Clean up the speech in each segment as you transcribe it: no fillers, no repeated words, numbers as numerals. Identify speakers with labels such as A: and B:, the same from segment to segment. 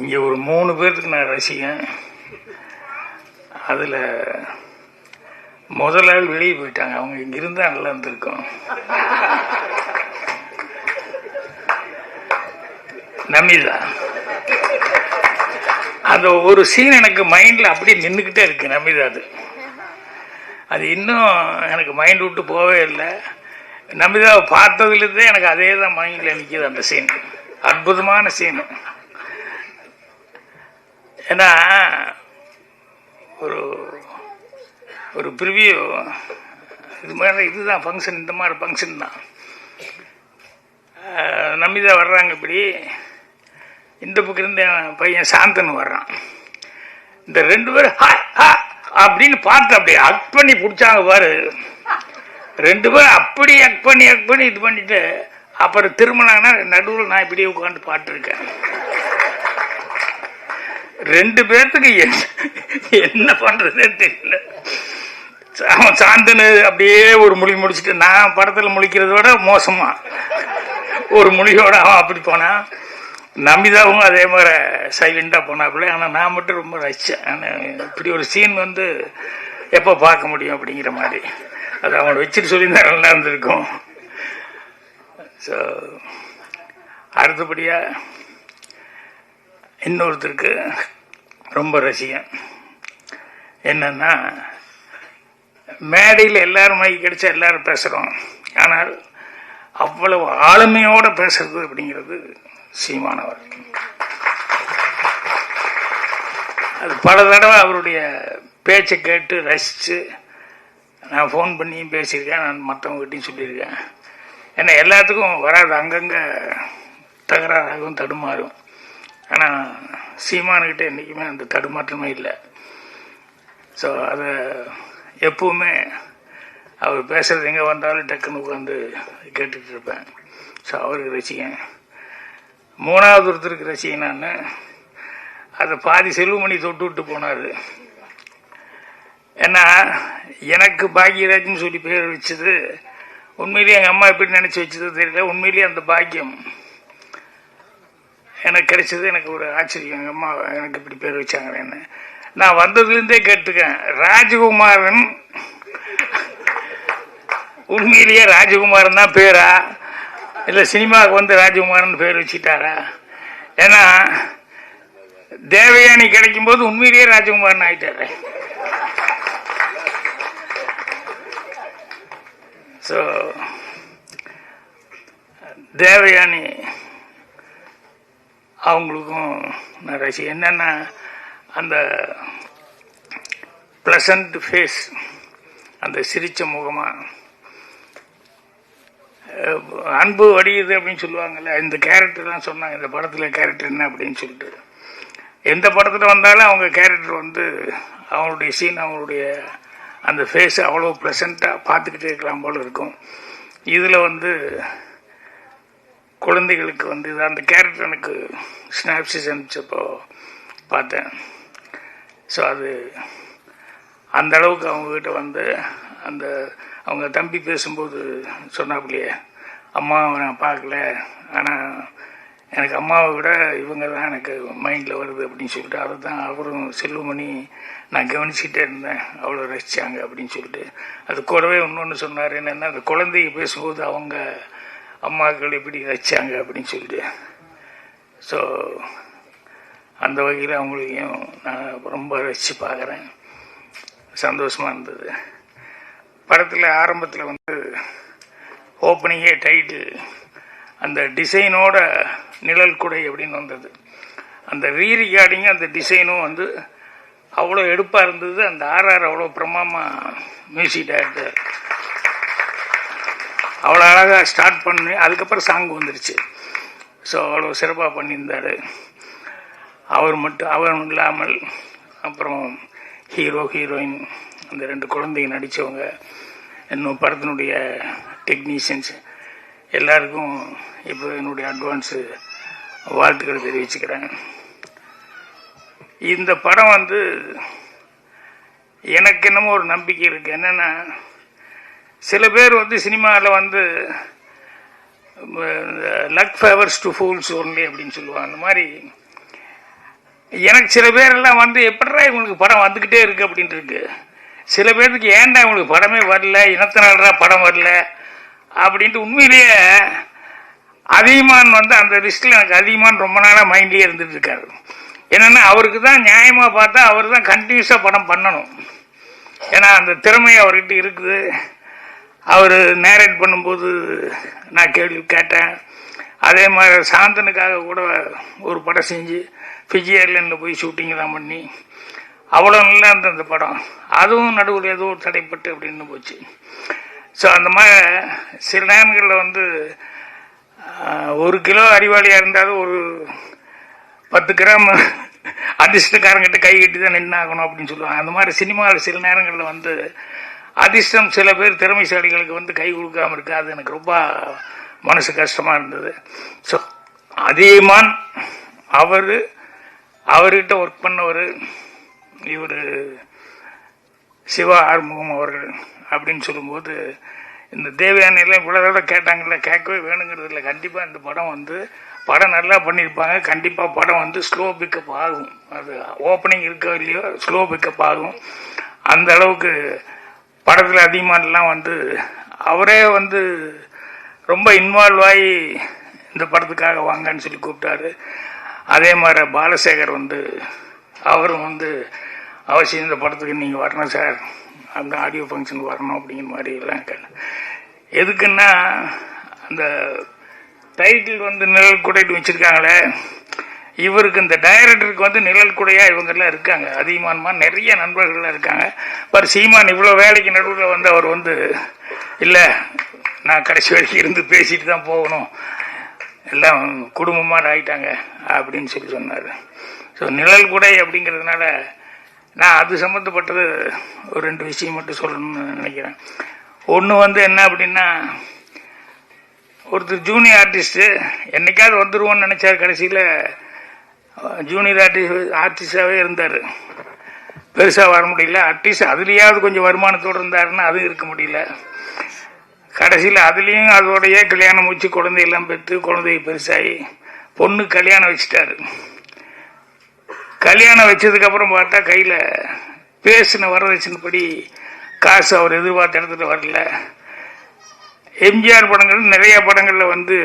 A: இங்கே ஒரு 3 பேர்த்துக்கு நான் ரசிகன். அதில் முதல் ஆள் வெளியே போயிட்டாங்க. அவங்க இங்கே இருந்தால் நல்லா இருந்திருக்கும். நமிதா, அந்த ஒரு சீன் எனக்கு மைண்டில் அப்படியே நின்றுக்கிட்டே இருக்கு. நமிதா அது இன்னும் எனக்கு மைண்ட் விட்டு போவே இல்லை. நமிதாவை பார்த்ததுலேருந்தே எனக்கு அதே தான் மைண்டில் நிற்கிது. அந்த சீன் அற்புதமான சீனு. ஏன்னா ஒரு ஒரு ப்ரிவியூ இது மாதிரி இதுதான் ஃபங்க்ஷன், இந்த மாதிரி ஃபங்க்ஷன் தான். நமிதா வர்றாங்க. இப்படி இந்த பக்கம் இருந்து என் பையன் சாந்தன் வர்றான். இந்த 2 பேரும் அப்படின்னு பார்த்து அப்படியே அக் பண்ணி பிடிச்சாங்க பாரு. 2 பேரும் அப்படி அக் பண்ணி இது பண்ணிட்டு அப்புறம் திரும்பினாங்கன்னா நடுவில் நான் இப்படியே உட்காந்து பாட்டுருக்கேன். 2 பேர்த்துக்கு என்ன பண்றதே தெரியல. அவன் சாந்தனு அப்படியே ஒரு மொழி முடிச்சுட்டு, நான் படத்தில் முழிக்கிறத விட மோசமா ஒரு மொழியோட அவன் அப்படி போனான். நமிதாவும் அதே மாதிரி சைலண்டாக போனாப்புல. ஆனால் நான் மட்டும் ரொம்ப ரசித்தேன். ஆனால் இப்படி ஒரு சீன் வந்து எப்போ பார்க்க முடியும் அப்படிங்கிற மாதிரி. அது அவனை வச்சுட்டு சொல்லியிருந்தா நல்லா இருந்திருக்கும். ஸோ அடுத்தபடியாக இன்னொருத்தருக்கு ரொம்ப ரசிகன். என்னன்னா, மேடையில் எல்லாரும் மைக்கு கிடைச்சா எல்லாரும் பேசுகிறோம். ஆனால் அவ்வளவு ஆளுமையோடு பேசுறது அப்படிங்கிறது சீமானவர். அது பல தடவை அவருடைய பேச்சை கேட்டு ரசித்து நான் ஃபோன் பண்ணியும் பேசியிருக்கேன். நான் மற்றவங்ககிட்டையும் சொல்லியிருக்கேன். ஏன்னா எல்லாத்துக்கும் வராது, அங்கங்கே தகராறாகவும் தடுமாறும். ஆனால் சீமானுக்கிட்ட என்றைக்குமே அந்த தடுமாற்றமே இல்லை. ஸோ அதை எப்பவுமே அவர் பேசுகிறது எங்கே வந்தாலும் டக்குன்னு உட்காந்து கேட்டுட்டு இருப்பேன். ஸோ அவருக்கு ரசிகன். 3வது ஒருத்தருக்கு ரசிகன் நான். அதை பாதி செல்வமணி தொட்டு விட்டு போனார். ஏன்னா எனக்கு பாக்யராஜ்னு சொல்லி பேர் வச்சது உண்மையிலேயே எங்கள் அம்மா எப்படி நினச்சி வச்சது தெரியல. உண்மையிலேயே அந்த பாக்கியம் எனக்கு கிடைச்சது எனக்கு ஒரு ஆச்சரியம். எங்கள் அம்மா எனக்கு இப்படி பேர் வச்சாங்களேன்னு நான் வந்ததுலேருந்தே கேட்டுக்கேன். ராஜகுமாரன் உண்மையிலேயே ராஜகுமாரன் தான் பேரா, இல்லை சினிமாவுக்கு வந்து ராஜகுமாரன் பேர் வச்சுட்டாரா? ஏன்னா தேவயானி கிடைக்கும் போது உண்மையிலேயே ராஜகுமாரன் ஆயிட்டாரு. ஸோ தேவயானி அவங்களுக்கும் நான் ரசிகன். என்னென்னா அந்த ப்ளசண்ட் ஃபேஸ், அந்த சிரிச்ச முகமாக அன்பு வடியுது அப்படின்னு சொல்லுவாங்கல்ல. இந்த கேரக்டர்லாம் சொன்னாங்க, இந்த படத்தில் கேரக்டர் என்ன அப்படின்னு சொல்லிட்டு. எந்த படத்தில் வந்தாலும் அவங்க கேரக்டர் வந்து அவங்களுடைய சீன், அவங்களுடைய அந்த ஃபேஸ் அவ்வளோ ப்ளசண்ட்டாக பார்த்துக்கிட்டே இருக்கலாம் போல் இருக்கும். இதில் வந்து குழந்தைகளுக்கு வந்து அந்த கேரக்டர் எனக்கு ஸ்னாப்சிஸ் அனுப்பிச்சப்போ பார்த்தேன். ஸோ அது அந்த அளவுக்கு அவங்கக்கிட்ட வந்து அந்த அவங்க தம்பி பேசும்போது சொன்னாப்புலையே, அம்மாவை நான் பார்க்கல, ஆனால் எனக்கு அம்மாவை விட இவங்க தான் எனக்கு மைண்டில் வருது அப்படின்னு சொல்லிட்டு அதை தான் அவரும் செல்வமணி நான் கவனிச்சுட்டே இருந்தேன், அவ்வளோ ரசித்தாங்க அப்படின்னு சொல்லிட்டு. அது கூடவே இன்னொன்று சொன்னார். என்னென்னா, அந்த குழந்தைய பேசும்போது அவங்க அம்மாக்கள் எப்படி ரசித்தாங்க அப்படின்னு சொல்லிட்டு. ஸோ அந்த வகையில் அவங்களையும் நான் ரொம்ப ரசித்து பார்க்குறேன். சந்தோஷமாக இருந்தது. படத்தில் ஆரம்பத்தில் வந்து ஓப்பனிங்கே டைட்டில் அந்த டிசைனோட நிழல் குடை அப்படின்னு வந்தது. அந்த ரீரிகார்டிங் அந்த டிசைனும் வந்து அவ்வளோ எடுப்பாக இருந்தது. அந்த ஆர்ஆர் அவ்வளோ பிரமாமாக மியூசிக் டைரக்டர் அவ்வளோ அழகாக ஸ்டார்ட் பண்ணி அதுக்கப்புறம் சாங் வந்துருச்சு. ஸோ அவ்வளோ சிறப்பாக பண்ணியிருந்தார். அவர் இல்லாமல் அப்புறம் ஹீரோ ஹீரோயின் அந்த 2 குழந்தைங்க நடித்தவங்க, இன்னும் படத்தினுடைய டெக்னீஷியன்ஸ் எல்லாருக்கும் இப்போ என்னுடைய அட்வான்ஸு வாழ்த்துக்களை தெரிவிச்சுக்கிறேன். இந்த படம் வந்து எனக்கு என்னமோ ஒரு நம்பிக்கை இருக்குது. என்னென்னா, சில பேர் வந்து சினிமாவில் வந்து luck favours to fools only அப்படின்னு சொல்லுவாங்க. அந்த மாதிரி எனக்கு சில பேரெல்லாம் வந்து எப்படா இவங்களுக்கு படம் வந்துக்கிட்டே இருக்குது அப்படின்ட்டு இருக்கு. சில பேருக்கு ஏன்டா இவங்களுக்கு படமே வரல, இனத்தினால்டா படம் வரல அப்படின்ட்டு. உண்மையிலேயே அதிகமான் வந்து அந்த லிஸ்ட்டில் எனக்கு அதிகமான் ரொம்ப நாளாக மைண்ட்லேயே இருந்துட்டு இருக்காரு. என்னென்னா அவருக்கு தான் நியாயமாக பார்த்தா அவர் தான் கண்டினியூஸாக படம் பண்ணணும். ஏன்னா அந்த திறமை அவர்கிட்ட இருக்குது. அவர் நேரேட் பண்ணும்போது நான் கேள்வி கேட்டேன். அதே மாதிரி சாந்தனுக்காக கூட ஒரு படம் செஞ்சு ஃபிஜி ஏர்லைனில் போய் ஷூட்டிங்லாம் பண்ணி அவ்வளோ நல்லா இருந்த அந்த படம். அதுவும் நடுவில் ஏதோ தடைப்பட்டு அப்படின்னு போச்சு. ஸோ அந்த மாதிரி சில நேரங்களில் வந்து 1 கிலோ அறிவாளியாக இருந்தாலும் ஒரு 10 கிராம் அதிர்ஷ்டக்காரங்கிட்ட கை கட்டி தான் நின்னாகணும் அப்படின்னு சொல்லுவாங்க. அந்த மாதிரி சினிமாவில் சில நேரங்களில் வந்து அதிர்ஷ்டம் சில பேர் திறமைசாலிகளுக்கு வந்து கை கொடுக்காமல் இருக்கு. அது எனக்கு ரொம்ப மனசு கஷ்டமாக இருந்தது. ஸோ அதிகமான் அவர்கிட்ட ஒர்க் பண்ணவர் இவர் சிவா ஆறுமுகம் அவர்கள் அப்படின்னு சொல்லும்போது இந்த தேவயானையெல்லாம் இவ்வளோ தடவை கேட்டாங்கல்ல, கேட்கவே வேணுங்கிறது இல்லை. கண்டிப்பாக இந்த படம் வந்து படம் நல்லா பண்ணியிருப்பாங்க. கண்டிப்பாக படம் வந்து ஸ்லோ பிக்கப் ஆகும். அது ஓப்பனிங் இருக்கோ இல்லையோ ஸ்லோ பிக்கப் ஆகும். அந்த அளவுக்கு படத்தில் அதிகமானலாம் வந்து அவரே வந்து ரொம்ப இன்வால்வ் ஆகி இந்த படத்துக்காக வாங்கன்னு சொல்லி கூப்பிட்டாரு. அதே மாதிரி பாலசேகர் வந்து அவரும் வந்து அவசியம் இந்த படத்துக்கு நீங்கள் வரணும் சார், அந்த ஆடியோ ஃபங்க்ஷனுக்கு வரணும் அப்படிங்கிற மாதிரி எல்லாம் கேட்டேன். எதுக்குன்னா அந்த டைட்டில் வந்து நிழல் குடைன்னு வச்சுருக்காங்களே, இவருக்கு இந்த டைரக்டருக்கு வந்து நிழல் குடையா இவங்கெல்லாம் இருக்காங்க. அதிகமானமா நிறைய நண்பர்கள்லாம் இருக்காங்க. பர் சீமான் இவ்வளோ வேலைக்கு நடுவில் வந்து அவர் வந்து இல்லை நான் கடைசி வரைக்கும் இருந்து பேசிட்டு தான் போகணும், எல்லாம் குடும்பமாக ஆகிட்டாங்க அப்படின்னு சொல்லி சொன்னார். ஸோ நிழல் குடை அப்படிங்கிறதுனால நான் அது சம்மந்தப்பட்டது ஒரு 2 விஷயம் மட்டும் சொல்லணும்னு நினைக்கிறேன். ஒன்று வந்து என்ன அப்படின்னா, ஒருத்தர் ஜூனியர் ஆர்டிஸ்ட்டு என்னைக்காவது வந்துடுவோன்னு நினச்சார். கடைசியில் ஜூனியர் ஆர்டிஸ்டாகவே இருந்தார். பெருசாக வர முடியல. அட்லீஸ்ட் அதுலேயாவது கொஞ்சம் வருமானத்தோடு இருந்தாருன்னா அதுவும் இருக்க முடியல. கடைசியில் அதுலேயும் அதோடைய கல்யாணம் வச்சு குழந்தையெல்லாம் பெற்று குழந்தைய பெருசாகி பொண்ணு கல்யாணம் வச்சுட்டாரு. கல்யாணம் வச்சதுக்கப்புறம் பார்த்தா கையில் பேசின வரதட்சணைப்படி காசு அவர் எதிர்பார்த்த இடத்துல வரல. எம்ஜிஆர் படங்கள் நிறைய படங்களில் வந்து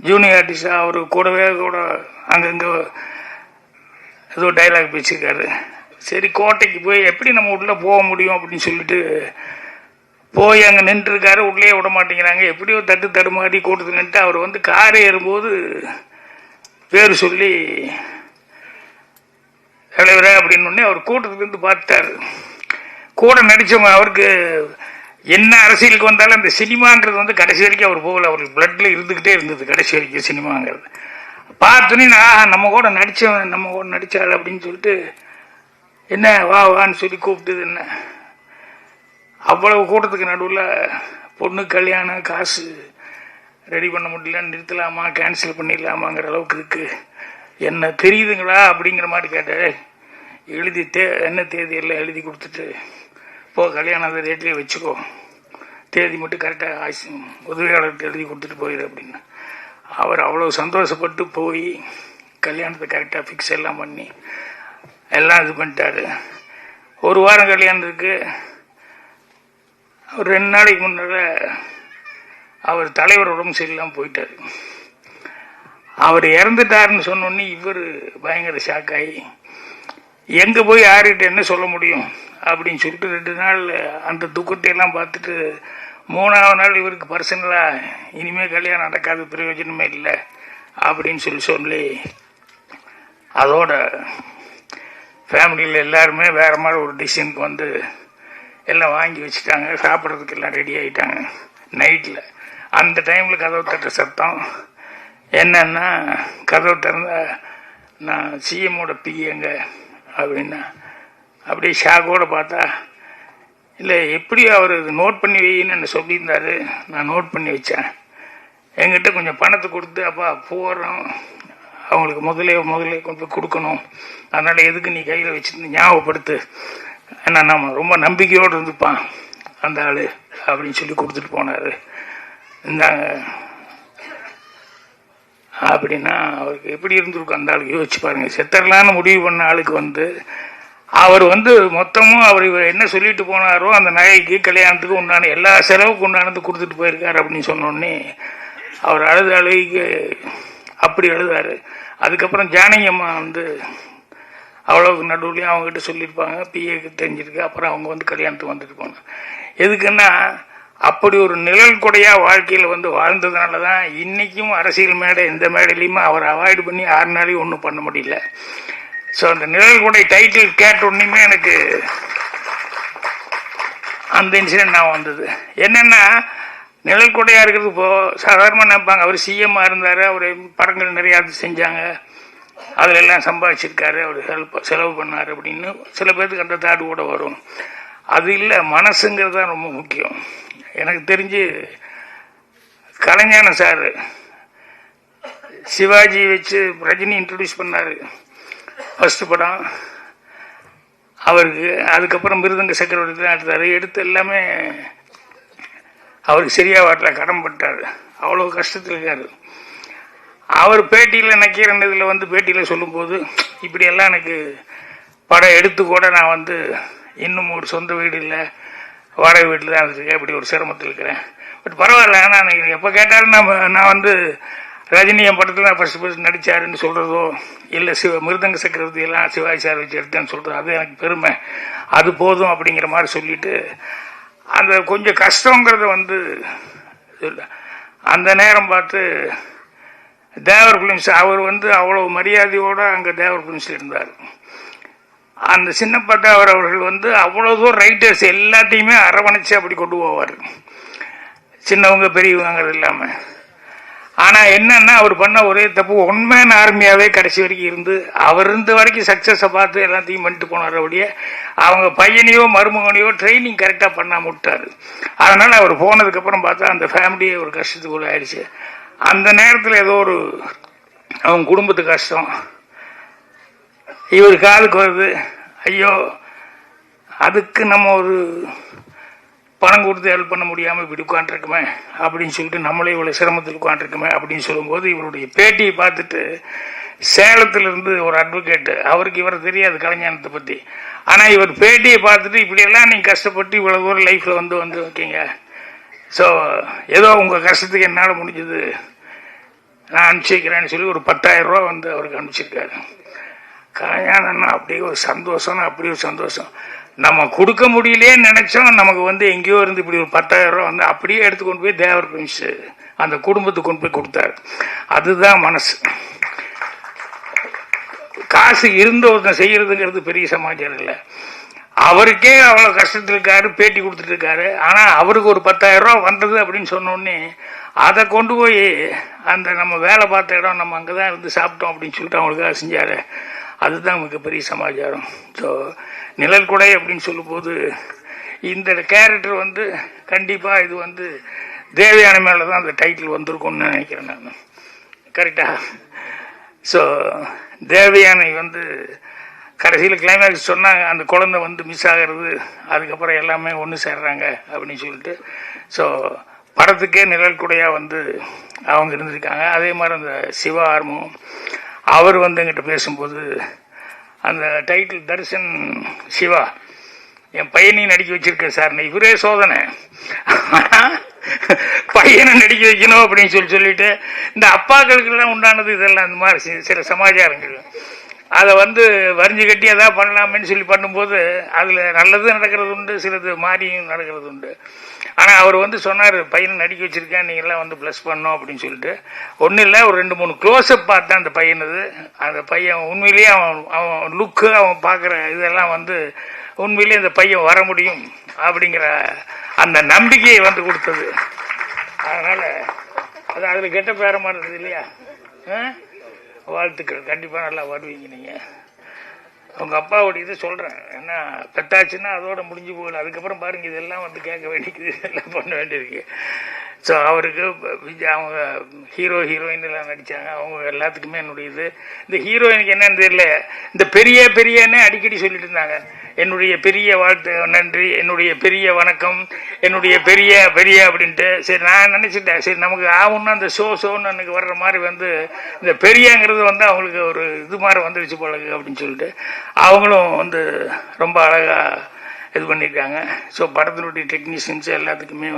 A: ஜூனியர் ஆர்டிஸ்டாக அவர் கூடவே கூட அங்கங்கே ஏதோ டைலாக் பேசியிருக்காரு. சரி கோட்டைக்கு போய் எப்படி நம்ம உள்ளே போக முடியும் அப்படின்னு சொல்லிட்டு போய் அங்கே நின்றுருக்காரு. உள்ளே விட மாட்டேங்கிறாங்க. எப்படியோ தடுமாறி கூட்டத்தில் நின்றுட்டு அவர் வந்து கார் ஏறும்போது பேர் சொல்லி தலைவரே அப்படின்னு அவர் கூட்டத்துலேருந்து பார்த்தாரு. கூட நடித்தவங்க அவருக்கு என்ன அரசியலுக்கு வந்தாலும் அந்த சினிமாங்கிறது வந்து கடைசி வரைக்கும் அவர் போகல. அவருக்கு பிளட்டில் இருந்துக்கிட்டே இருந்தது கடைசி வரைக்கும் சினிமாங்கிறது. பார்த்தோன்னே நான் நம்ம கூட நடித்தாள் அப்படின்னு சொல்லிட்டு என்ன வான்னு சொல்லி கூப்பிட்டது. என்ன அவ்வளவு கூட்டத்துக்கு நடுவில் பொண்ணு கல்யாணம் காசு ரெடி பண்ண முடியல, நிறுத்தலாமா கேன்சல் பண்ணிடலாமாங்கிற அளவுக்கு இருக்கு. என்ன தெரியுதுங்களா அப்படிங்கிற மாதிரி கேட்டார். எழுதி என்ன தேதியெல்லாம் எழுதி கொடுத்துட்டு போ, கல்யாணம் ரேட்லேயே வச்சுக்கோ, தேதி மட்டும் கரெக்டாக உதவியாளருக்கு எழுதி கொடுத்துட்டு போயிடு அப்படின்னு. அவர் அவ்வளோ சந்தோஷப்பட்டு போய் கல்யாணத்தை கரெக்டாக ஃபிக்ஸ் எல்லாம் பண்ணி எல்லாம் இது பண்ணிட்டாரு. 1 வாரம் கல்யாணம் இருக்கு. ஒரு 2 நாளைக்கு முன்னால் அவர் தலைவர் உடம்பு சரியில்லாமல் போயிட்டார். அவர் இறந்துட்டாருன்னு சொன்னோன்னே இவர் பயங்கர ஷாக்காகி எங்கே போய் யார்கிட்ட என்ன சொல்ல முடியும் அப்படின்னு சொல்லிட்டு 2 நாள் அந்த துக்கத்தையெல்லாம் பார்த்துட்டு 3ஆவது நாள் இவருக்கு பர்சனலாக இனிமேல் கல்யாணம் நடக்காத பிரயோஜனமே இல்லை அப்படின்னு சொல்லி அதோட ஃபேமிலியில் எல்லாருமே வேறு மாதிரி ஒரு டிசிஷனுக்கு வந்து எல்லாம் வாங்கி வச்சுட்டாங்க. சாப்பிட்றதுக்கு எல்லாம் ரெடி ஆகிட்டாங்க. நைட்டில் அந்த டைமில் கதவு தட்டுற சத்தம் என்னன்னா, கதவு திறந்தா நான் சிஎம்மோட பிஏங்க அப்படின்னா அப்படியே ஷாக்கோடு பார்த்தா, இல்லை எப்படி அவர் நோட் பண்ணி வையின்னு என்ன சொல்லியிருந்தாரு. நான் நோட் பண்ணி வச்சேன். என்கிட்ட கொஞ்சம் பணத்தை கொடுத்து அப்பா போகிறோம், அவங்களுக்கு முதலே கொண்டு போய் கொடுக்கணும், அதனால் எதுக்கு நீ கையில் வச்சுருந்து ஞாபகப்படுத்து, ஏன்னா நம்ம ரொம்ப நம்பிக்கையோடு இருந்துப்பான் அந்த ஆள் அப்படின்னு சொல்லி கொடுத்துட்டு போனார். இந்தாங்க அப்படின்னா அவருக்கு எப்படி இருந்திருக்கும் அந்த ஆளுக்கு யோசிச்சு பாருங்க. செத்தரலான்னு முடிவு பண்ண ஆளுக்கு வந்து அவர் வந்து மொத்தமும் அவர் இவர் என்ன சொல்லிட்டு போனாரோ அந்த நகைக்கு கல்யாணத்துக்கு உண்டான எல்லா செலவுக்கு உண்டானது கொடுத்துட்டு போயிருக்காரு அப்படின்னு சொன்னோடனே அவர் அழுகைக்கு அப்படி எழுதாரு. அதுக்கப்புறம் ஜானகி அம்மா வந்து அவ்வளோக்கு நடுவுலையும் அவங்ககிட்ட சொல்லியிருப்பாங்க, பிஏக்கு தெரிஞ்சிருக்கு. அப்புறம் அவங்க வந்து கல்யாணத்துக்கு வந்துட்டு போனாங்க. எதுக்குன்னா அப்படி ஒரு நிழல் கொடையா வாழ்க்கையில் வந்து வாழ்ந்ததுனால தான் இன்னைக்கும் அரசியல் மேடை எந்த மேடையிலையுமே அவர் அவாய்டு பண்ணி 6 நாளையும் ஒன்றும் பண்ண முடியல. ஸோ அந்த நிழல் கொடை டைட்டில் கேட்ட உடனேயுமே எனக்கு அந்த இன்சிடென்ட் நான் வந்தது. என்னென்னா நிழல் கொடையாக இருக்கிறது இப்போ சாதாரணமாக நினைப்பாங்க, அவர் சிஎம்மாக இருந்தார், அவர் படங்கள் நிறையா செஞ்சாங்க, அதில் எல்லாம் சம்பாதிச்சிருக்காரு, அவர் செலவு பண்ணார் அப்படின்னு சில பேருக்கு அந்த தாடு கூட வரும். அது இல்லை, மனசுங்கிறது தான் ரொம்ப முக்கியம். எனக்கு தெரிஞ்சு கலைஞான சார் சிவாஜி வச்சு ரஜினி இன்ட்ரடியூஸ் பண்ணார் ஃபஸ்ட்டு படம் அவருக்கு. அதுக்கப்புறம் மிருதங்க சக்கரவர்த்தி தான் எடுத்தார். எடுத்து எல்லாமே அவருக்கு சரியாக வரல, கடன் பட்டார், அவ்வளோ கஷ்டத்தில் இருக்கார். அவர் பேட்டியில் நக்கீரன் இதில் வந்து பேட்டியில் சொல்லும்போது இப்படியெல்லாம் எனக்கு படம் எடுத்து கூட நான் வந்து இன்னும் ஒரு சொந்த வீடு இல்லை, வாடகை வீட்டில் தான் இருக்கேன், இப்படி ஒரு சிரமத்தில் இருக்கிறேன். பட் பரவாயில்ல, ஆனால் எப்போ கேட்டாலும் நான் வந்து ரஜினி என் படத்தில் நான் ஃபஸ்ட்டு நடித்தாருன்னு சொல்கிறதோ இல்லை மிருதங்க சக்கரவர்த்தி எல்லாம் சிவாஜி சார் வச்சு எடுத்தேன்னு சொல்கிறது அது எனக்கு பெருமை, அது போதும் அப்படிங்கிற மாதிரி சொல்லிட்டு அந்த கொஞ்சம் கஷ்டங்கிறத வந்து அந்த நேரம் பார்த்து தேவர் பிலிம்ஸ் அவர் வந்து அவ்வளோ மரியாதையோடு அங்கே தேவர் பிலிம்ஸில் இருந்தார். அந்த சின்னப்பா தேவர் அவர்கள் வந்து அவ்வளோதோ ரைட்டர்ஸ் எல்லாத்தையுமே அரவணைச்சு அப்படி கொண்டு போவார், சின்னவங்க பெரியவங்கிறது இல்லாமல். ஆனால் என்னன்னா அவர் பண்ண ஒரே தப்பு, ஒன் மேன் ஆர்மியாவே கடைசி வரைக்கும் இருந்து அவர் இருந்த வரைக்கும் சக்ஸஸை பார்த்து எல்லாத்தையும் பண்ணிட்டு போனார். அப்படியே அவங்க பையனையோ மருமகனையோ ட்ரைனிங் கரெக்டாக பண்ணாம விட்டார். அதனால் அவர் போனதுக்கப்புறம் பார்த்தா அந்த ஃபேமிலியே ஒரு கஷ்டத்துக்குள்ள ஆயிடுச்சு. அந்த நேரத்தில் ஏதோ ஒரு அவங்க குடும்பத்து கஷ்டம் இவர் காதுக்கு வருது, ஐயோ அதுக்கு நம்ம ஒரு பணம் கொடுத்து ஹெல்ப் பண்ண முடியாமல் இப்படி உட்காந்துருக்குமே அப்படின்னு சொல்லிட்டு நம்மளே இவ்வளோ சிரமத்தில் உட்காந்துருக்குமே அப்படின்னு சொல்லும்போது இவருடைய பேட்டியை பார்த்துட்டு சேலத்திலிருந்து ஒரு அட்வொகேட்டு, அவருக்கு இவரை தெரியாது கலைஞானத்தை பற்றி, ஆனால் இவர் பேட்டியை பார்த்துட்டு இப்படியெல்லாம் நீங்கள் கஷ்டப்பட்டு இவ்வளோ தூரம் லைஃப்பில் வந்து வைக்கீங்க, ஸோ ஏதோ உங்கள் கஷ்டத்துக்கு என்னால் முடிஞ்சது நான் அனுப்பிச்சி வைக்கிறேன்னு சொல்லி ஒரு 10,000 ரூபா வந்து அவருக்கு அனுப்பிச்சிருக்காரு. கலைஞானன்னா அப்படியே ஒரு சந்தோஷம்னா அப்படியே ஒரு சந்தோஷம். நம்ம கொடுக்க முடியலேன்னு நினைச்சோம், நமக்கு வந்து எங்கேயோ இருந்து இப்படி ஒரு 10,000 ரூபா வந்து அப்படியே எடுத்து கொண்டு போய் தேவர் பிரின்ஸ் அந்த குடும்பத்துக்கு கொண்டு போய் கொடுத்தாரு. அதுதான் மனசு. காசு இருந்த ஒருத்தன் செய்யறதுங்கிறது பெரிய சமாச்சாரம் இல்லை. அவருக்கே அவ்வளோ கஷ்டத்தில் இருக்காரு, பேட்டி கொடுத்துட்டு இருக்காரு. ஆனால் அவருக்கு ஒரு 10,000 ரூபா வந்தது அப்படின்னு சொன்னோடனே அதை கொண்டு போய் அந்த நம்ம வேலை பார்த்த இடம் நம்ம அங்கே தான் இருந்து சாப்பிட்டோம் அப்படின்னு சொல்லிட்டு அவங்களுக்காக செஞ்சாரு. அதுதான் மிகப்பெரிய சமாச்சாரம். ஸோ நிழல் கொடை அப்படின்னு சொல்லும்போது இந்த கேரக்டர் வந்து கண்டிப்பாக இது வந்து தேவயானை மேலே தான் அந்த டைட்டில் வந்திருக்கும்னு நினைக்கிறேன் நான். கரெக்டா? ஸோ தேவயானை வந்து கடைசியில் கிளைமேக்ஸ் சொன்னாங்க, அந்த குழந்தை வந்து மிஸ் ஆகிறது, அதுக்கப்புறம் எல்லாமே ஒன்று சேர்றாங்க அப்படின்னு சொல்லிட்டு. ஸோ படத்துக்கே நிழல் கொடையாக வந்து அவங்க இருந்திருக்காங்க. அதே மாதிரி அந்த சிவா ஆர்மும் அவர் வந்து என்கிட்ட பேசும்போது அந்த டைட்டில் தர்ஷன் சிவா என் பையனையும் நடிக்க வச்சிருக்கேன் சார், இவரே சோதனை பையனை நடிக்க வைக்கணும் அப்படின்னு சொல்லிட்டு இந்த அப்பாக்களுக்கெல்லாம் உண்டானது இதெல்லாம் இந்த மாதிரி சில சமாச்சாரங்கள் அதை வந்து வரிஞ்சு கட்டி எதாவது பண்ணலாமேன்னு சொல்லி பண்ணும்போது அதில் நல்லது நடக்கிறது உண்டு, சிலது மாறியும் நடக்கிறது உண்டு. ஆனால் அவர் வந்து சொன்னார், பையனை நடிக்க வச்சுருக்கேன், நீங்கள்லாம் வந்து ப்ளஸ் பண்ணோம் அப்படின்னு சொல்லிட்டு. ஒன்றும் இல்லை, ஒரு 2-3 க்ளோஸ்அப் பார்த்தேன் அந்த பையனது. அந்த பையன் உண்மையிலேயே அவன் லுக்கு, அவன் பார்க்குற இதெல்லாம் வந்து உண்மையிலேயே அந்த பையன் வர முடியும் அப்படிங்கிற அந்த நம்பிக்கையை வந்து கொடுத்தது. அதனால் அது அதில் கெட்ட பேரமாக இருந்தது இல்லையா? வாழ்த்துக்கள், கண்டிப்பாக நல்லா வருவீங்க நீங்கள். அவங்க அப்பாவோட இது சொல்கிறேன், ஏன்னா பெத்தாச்சுன்னா அதோட முடிஞ்சு போகல. அதுக்கப்புறம் பாருங்கள் இதெல்லாம் வந்து கேட்க வேண்டியது, இதெல்லாம் பண்ண வேண்டியிருக்கு. ஸோ அவருக்கு அவங்க ஹீரோயின் எல்லாம் நடித்தாங்க, அவங்க எல்லாத்துக்குமே என்னுடைய இது. இந்த ஹீரோயினுக்கு என்னன்னு தெரியல, இந்த பெரியன்னு அடிக்கடி சொல்லிட்டு இருந்தாங்க. என்னுடைய பெரிய வாழ்த்து, நன்றி, என்னுடைய பெரிய வணக்கம், என்னுடைய பெரிய அப்படின்ட்டு. சரி நான் நினச்சிட்டேன், சரி நமக்கு ஆகும்னா அந்த ஷோன்னு எனக்கு வர்ற மாதிரி இந்த பெரியங்கிறது அவங்களுக்கு ஒரு இது மாதிரி வந்துடுச்சு போல அப்படின்னு சொல்லிட்டு அவங்களும் ரொம்ப அழகாக இது பண்ணியிருக்காங்க. ஸோ படத்தினுடைய டெக்னீஷியன்ஸ் எல்லாத்துக்குமே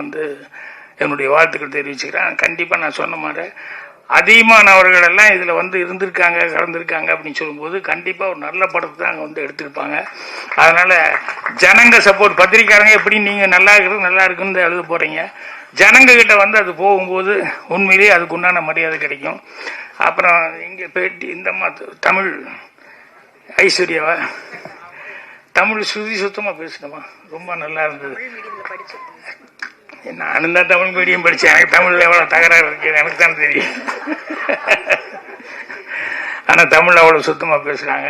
A: என்னுடைய வாழ்த்துக்கள் தெரிவிச்சுக்கிறேன். கண்டிப்பாக நான் சொன்ன மாதிரி அதிகமானவர்கள் எல்லாம் இதில் இருந்திருக்காங்க, கலந்துருக்காங்க அப்படின்னு சொல்லும்போது கண்டிப்பாக ஒரு நல்ல படத்தை தான் அங்கே எடுத்திருப்பாங்க. அதனால் ஜனங்க சப்போர்ட், பத்திரிக்காரங்க எப்படி நீங்கள் நல்லா இருக்குன்னு எழுத போகிறீங்க, ஜனங்க கிட்ட அது போகும்போது உண்மையிலேயே அதுக்கு உண்டான மரியாதை கிடைக்கும். அப்புறம் இங்கே பேட்டி இந்தம்மா தமிழ் ஐஸ்வர்யாவா தமிழ் ஸ்ருதி சுத்தமாக பேசணுமா, ரொம்ப நல்லா இருந்தது. நானும் தான் தமிழ் மீடியம் படித்தேன், எனக்கு தமிழில் எவ்வளோ தகராறு இருக்கு எனக்கு தான் தெரியும். ஆனால் தமிழ் அவ்வளோ சுத்தமாக பேசுகிறாங்க.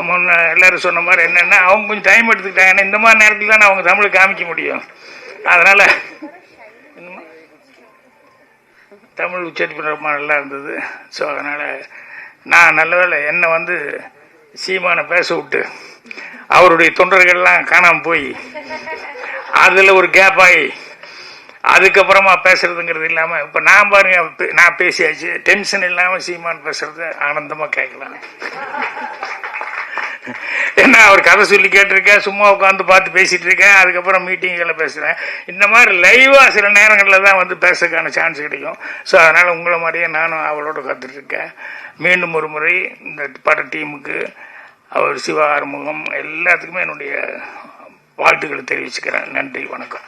A: முன்ன எல்லாரும் சொன்ன மாதிரி என்னென்னா அவங்க கொஞ்சம் டைம் எடுத்துக்கிட்டாங்க. ஏன்னா இந்த மாதிரி நேரத்தில் தான் அவங்க தமிழை காமிக்க முடியும். அதனால் தமிழ் உச்சரிப்பு ரொம்ப நல்லா இருந்தது. ஸோ அதனால் நான் நல்ல வேலை என்னை சீமானை பேச விட்டு அவருடைய தொண்டர்கள்லாம் காணாமல் போய் அதில் ஒரு கேப் ஆகி அதுக்கப்புறமா பேசுறதுங்கிறது இல்லாமல் இப்போ நான் பாருங்க, நான் பேசியாச்சு, டென்ஷன் இல்லாமல் சீமான் பேசுறது ஆனந்தமாக கேட்கலாம். ஏன்னா அவர் கதை சொல்லி கேட்டிருக்கேன், சும்மா உட்காந்து பார்த்து பேசிட்டு இருக்கேன், அதுக்கப்புறம் மீட்டிங்கில் பேசுகிறேன். இந்த மாதிரி லைவாக சில நேரங்களில் தான் பேசுறதுக்கான சான்ஸ் கிடைக்கும். ஸோ அதனால் உங்களை மாதிரியே நானும் அவளோட கற்றுட்ருக்கேன். மீண்டும் ஒரு முறை இந்த பட டீமுக்கு, அவர் சிவா ஆறுமுகம் எல்லாத்துக்குமே என்னுடைய வாழ்த்துக்களை தெரிவிச்சுக்கிறேன். நன்றி, வணக்கம்.